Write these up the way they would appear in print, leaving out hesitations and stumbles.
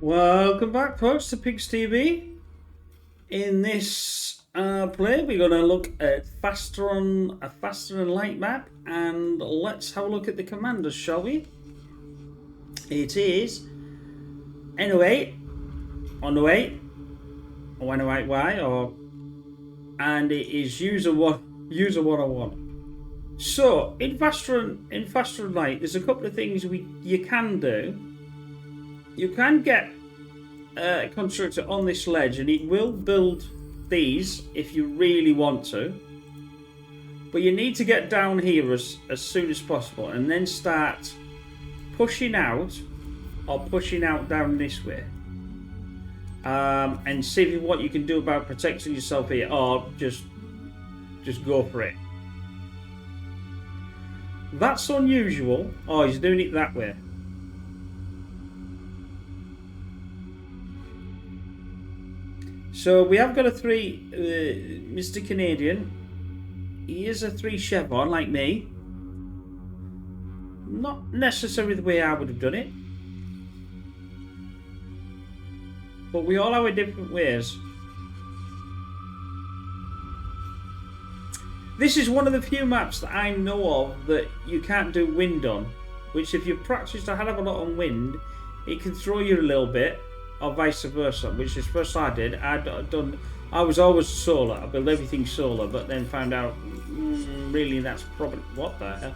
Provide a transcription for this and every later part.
Welcome back, folks, to Pigs TV. In this play, we're going to look at a faster and light map, and let's have a look at the commanders, shall we? It is N08, on 08, or N08Y, and it is user 101. So in faster and light, there's a couple of things you can do. You can get a constructor on this ledge, and it will build these if you really want to. But you need to get down here as soon as possible, and then start pushing out down this way. And see what you can do about protecting yourself here, or just go for it. That's unusual. Oh, he's doing it that way. So we have got a 3, Mr. Canadian. He is a 3 chevron like me. Not necessarily the way I would have done it. But we all have our different ways. This is one of the few maps that I know of that you can't do wind on. Which if you've practiced a hell of a lot on wind, it can throw you a little bit. Or vice versa, which is first I did. I was always solar. I built everything solar, but then found out really that's probably what the hell.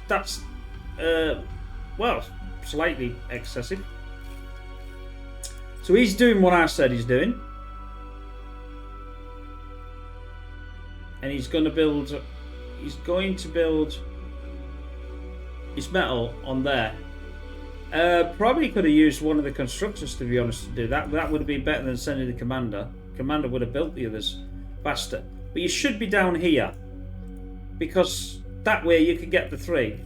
That's well, slightly excessive. So he's doing what I said he's doing, and he's going to build. He's going to build his metal on there. Probably could have used one of the constructors, to be honest, to do that. That would have been better than sending the commander. Commander would have built the others faster. But you should be down here, because that way you can get the 3.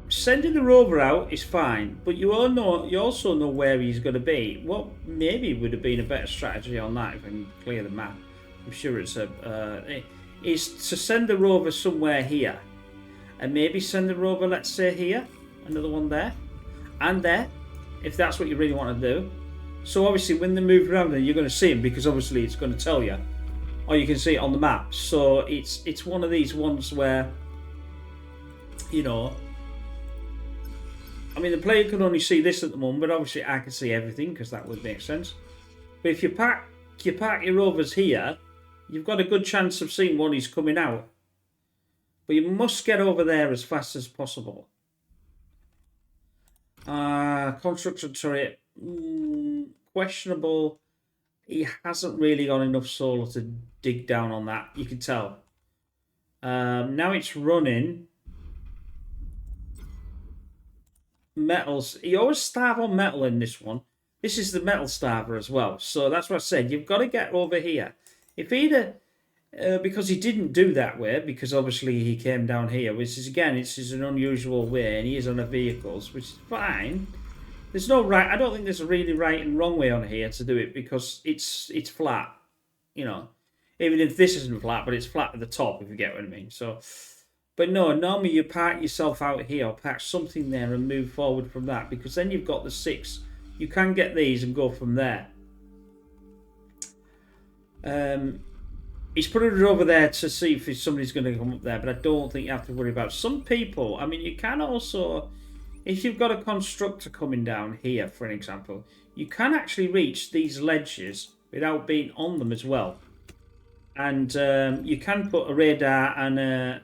Sending the rover out is fine, but you also know where he's going to be. What maybe would have been a better strategy on that, if I can clear the map. I'm sure it's is to send the rover somewhere here. And maybe send the rover, let's say here, another one there, and there, if that's what you really want to do. So obviously when they move around there, you're going to see them, because obviously it's going to tell you, or you can see it on the map. So it's one of these ones where, you know, I mean the player can only see this at the moment, but obviously I can see everything, because that would make sense. But if you park your rovers here, you've got a good chance of seeing when he's coming out. But you must get over there as fast as possible. Construction turret. Questionable. He hasn't really got enough solar to dig down on that. You can tell. Now it's running. Metals. You always starve on metal in this one. This is the metal starver as well. So that's what I said. You've got to get over here. If either... because he didn't do that way, because obviously he came down here, which is again, it's an unusual way, and he is on a vehicles, which is fine. There's no right. I don't think there's a really right and wrong way on here to do it, because it's flat, you know. Even if this isn't flat, but it's flat at the top, if you get what I mean. So, but no, normally you park yourself out here, or park something there and move forward from that, because then you've got the 6. You can get these and go from there. He's putting it over there to see if somebody's going to come up there, but I don't think you have to worry about it. Some people, I mean, you can also, if you've got a constructor coming down here, for an example, you can actually reach these ledges without being on them as well. And you can put a radar and a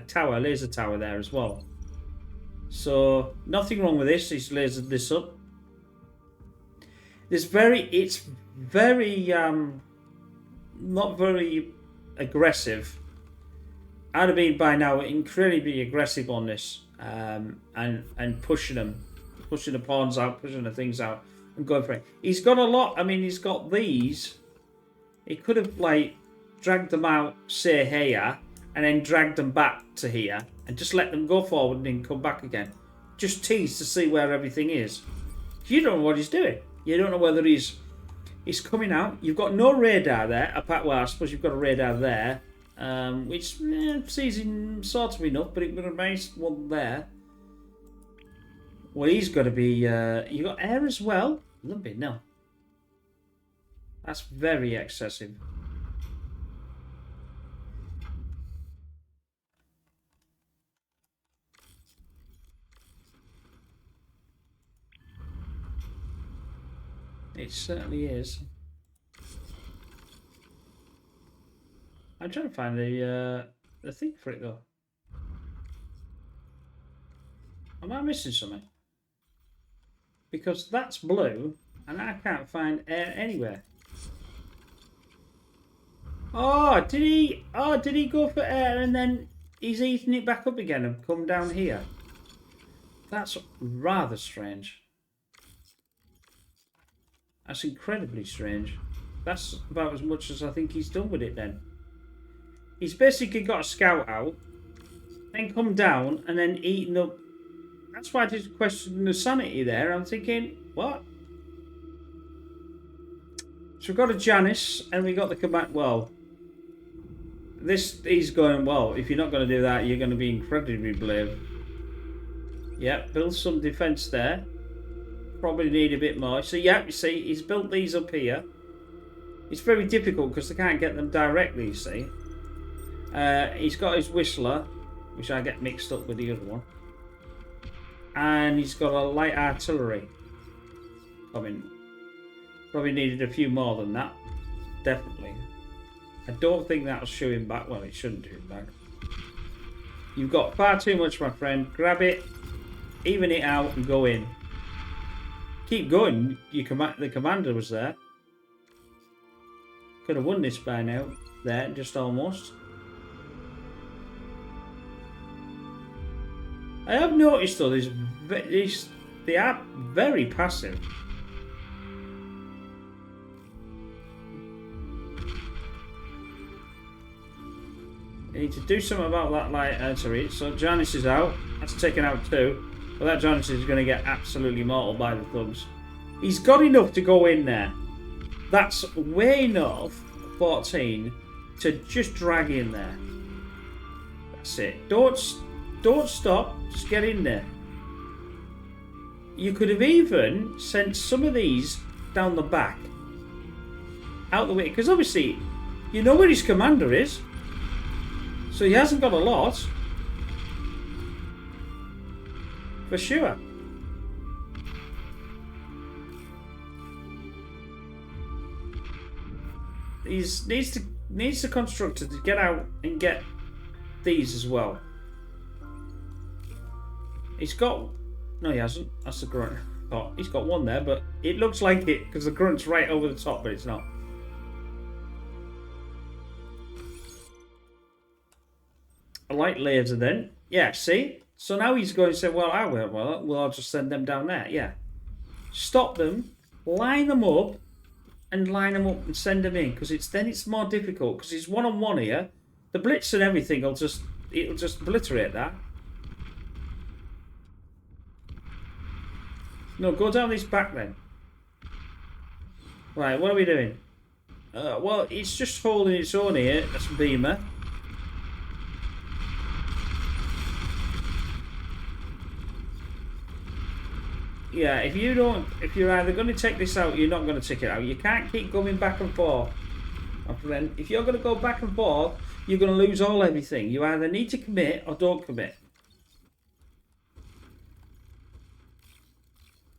tower, a laser tower there as well. So nothing wrong with this. He's lasered this up. It's very not very aggressive. I'd have been by now incredibly aggressive on this, and pushing the pawns out, pushing the things out, and going for it. He's got a lot. I mean, he's got these. He could have like dragged them out, say here, and then dragged them back to here, and just let them go forward and then come back again. Just tease to see where everything is. You don't know what he's doing. You don't know whether he's coming out. You've got no radar there, apart, well, I suppose you've got a radar there, which sees him sort of enough, but it would have nice one there. Well, he's got to be. You got air as well. A little bit, no. That's very excessive. It certainly is. I'm trying to find the thing for it though. Am I missing something? Because that's blue, and I can't find air anywhere. Oh, did he? Oh, did he go for air and then he's eating it back up again and come down here? That's rather strange. That's incredibly strange. That's about as much as I think he's done with it then. He's basically got a scout out, then come down and then eaten up. That's why I just questioned the sanity there. I'm thinking, what? So we've got a Janice and we got the command. Well, he's going, well, if you're not going to do that, you're going to be incredibly brave. Yep, build some defence there. Probably need a bit more. So, yeah, you see, he's built these up here. It's very difficult because they can't get them directly, you see. He's got his Whistler, which I get mixed up with the other one. And he's got a light artillery. I mean, probably needed a few more than that. Definitely. I don't think that'll show him back. Well, it shouldn't do him back. You've got far too much, my friend. Grab it, even it out, and go in. Keep going. The commander was there. Could have won this by now. There, just almost. I have noticed though, they are very passive. You need to do something about that light artillery. So Janice is out. That's taken out too. But that Janice is going to get absolutely mortal by the thugs. He's got enough to go in there. That's way enough, 14, to just drag in there. That's it. Don't stop. Just get in there. You could have even sent some of these down the back. Out the way. Because obviously, you know where his commander is. So he hasn't got a lot. For sure. He needs the constructor to get out and get these as well. He's got... No, he hasn't. That's the grunt. Oh, he's got one there, but it looks like it because the grunt's right over the top, but it's not. A light laser then. Yeah, see? So now he's going to say, well, I'll just send them down there. Yeah. Stop them, line them up, and send them in. Because it's more difficult. Because he's one-on-one here. The blitz and everything it'll just obliterate that. No, go down this back then. Right, what are we doing? Well, it's just holding its own here. That's Beamer. Yeah, if you're either going to take this out, you're not going to take it out. You can't keep going back and forth. Then, if you're going to go back and forth, you're going to lose everything. You either need to commit or don't commit.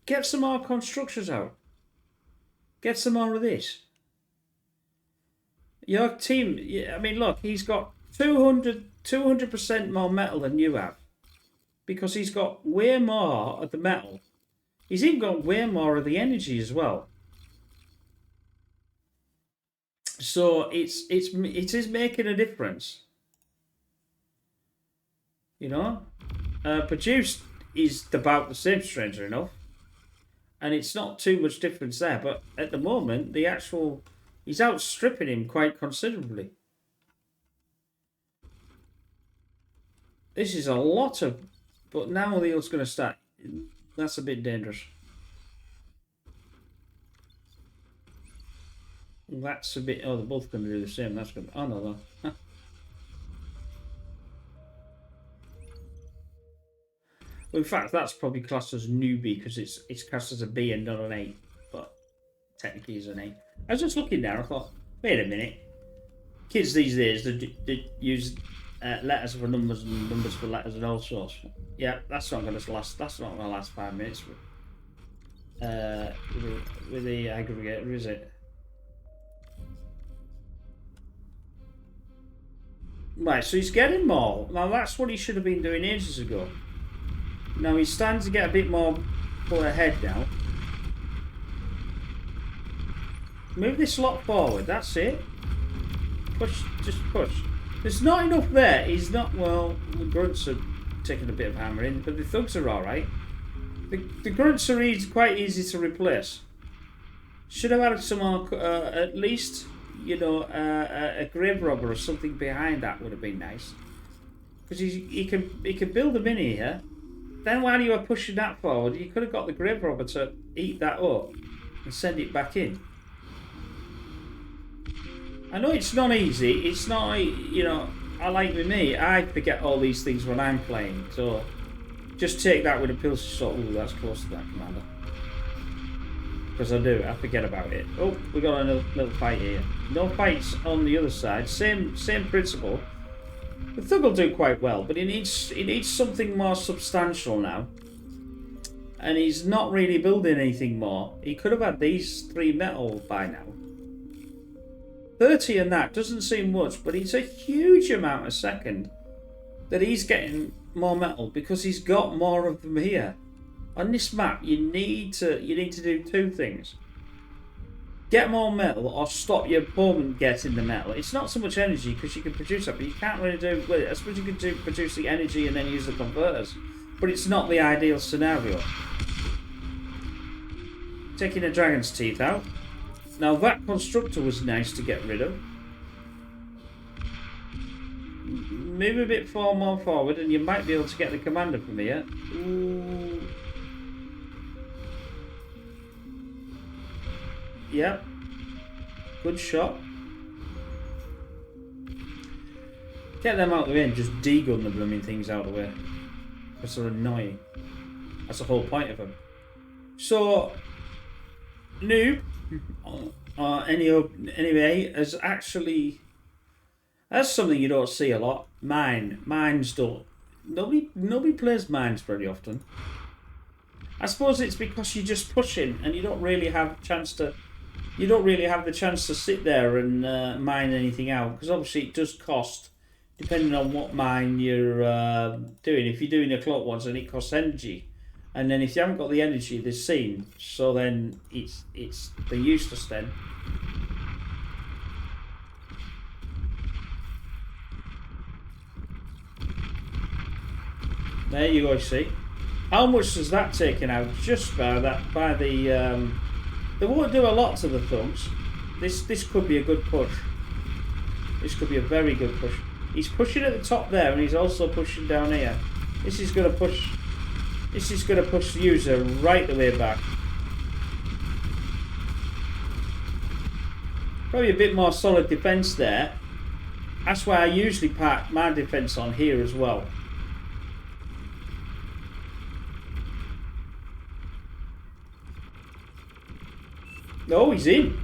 Get some more constructors out. Get some more of this. Your team, I mean, look, he's got 200% more metal than you have. Because he's got way more of the metal. He's even got way more of the energy as well. So it is making a difference. You know? Produced is about the same, strangely enough. And it's not too much difference there. But at the moment, he's outstripping him quite considerably. This is a lot of... But now the other's going to start... That's a bit dangerous. That's a bit... Oh, they're both going to do the same. That's going to... Oh, no. Well, in fact, that's probably classed as newbie because it's classed as a B and not an A, but technically is an A. I was just looking there. I thought, wait a minute. Kids these days they use letters for numbers and numbers for letters and all sorts. Yeah, that's not going to last. That's not going to last 5 minutes with the aggregator, is it? Right, so he's getting more. Now that's what he should have been doing ages ago. Now he's starting to get a bit more pull ahead now. Move this lot forward, that's it. Push, just push. There's not enough there. He's not, well, the grunts are taking a bit of hammering, but the thugs are alright. The grunts are quite easy to replace. Should have had some more, at least, you know, a grave robber or something behind that would have been nice. Because he can build them in here. Then while you were pushing that forward, you could have got the grave robber to eat that up and send it back in. I know it's not easy. It's not, you know, with me, I forget all these things when I'm playing. So just take that with a pinch of salt. Ooh, that's close to that, Commander. Because I forget about it. Oh, we got another little fight here. No fights on the other side. Same principle. The thug will do quite well, but he needs something more substantial now. And he's not really building anything more. He could have had these 3 metal by now. 30 and that doesn't seem much, but it's a huge amount a second that he's getting more metal because he's got more of them here. On this map, you need to do 2 things. Get more metal or stop your opponent getting the metal. It's not so much energy because you can produce that, but you can't really do. Well, I suppose you can produce the energy and then use the converters, but it's not the ideal scenario. Taking a dragon's teeth out. Now that constructor was nice to get rid of. Move a bit more forward, and you might be able to get the commander from here. Ooh. Yep. Good shot. Get them out of the way and just de-gun the blooming things out of the way. Because they're annoying. That's the whole point of them. So, Noob, anyway, has actually... That's something you don't see a lot. Mines don't... Nobody plays mines very often. I suppose it's because you're just pushing and you don't really have a chance to... You don't really have the chance to sit there and mine anything out, because obviously it does cost, depending on what mine you're doing. If you're doing a clock ones, then it costs energy, and then if you haven't got the energy, they're seen. So then they're useless then. There you go. See, how much does that taken out just by the. They won't do a lot to the thugs. This could be a good push. This could be a very good push. He's pushing at the top there, and he's also pushing down here. This is going to push the user right the way back. Probably a bit more solid defense there. That's why I usually park my defense on here as well. Oh, he's in.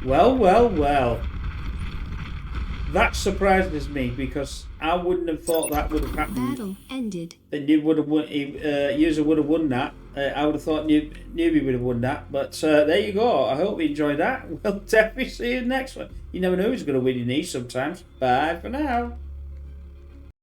Well. That surprises me because I wouldn't have thought that would have happened. Battle ended. Then you would have won. User would have won that. I would have thought newbie would have won that. But there you go. I hope you enjoyed that. We'll definitely see you next one. You never know who's going to win in these sometimes. Bye for now.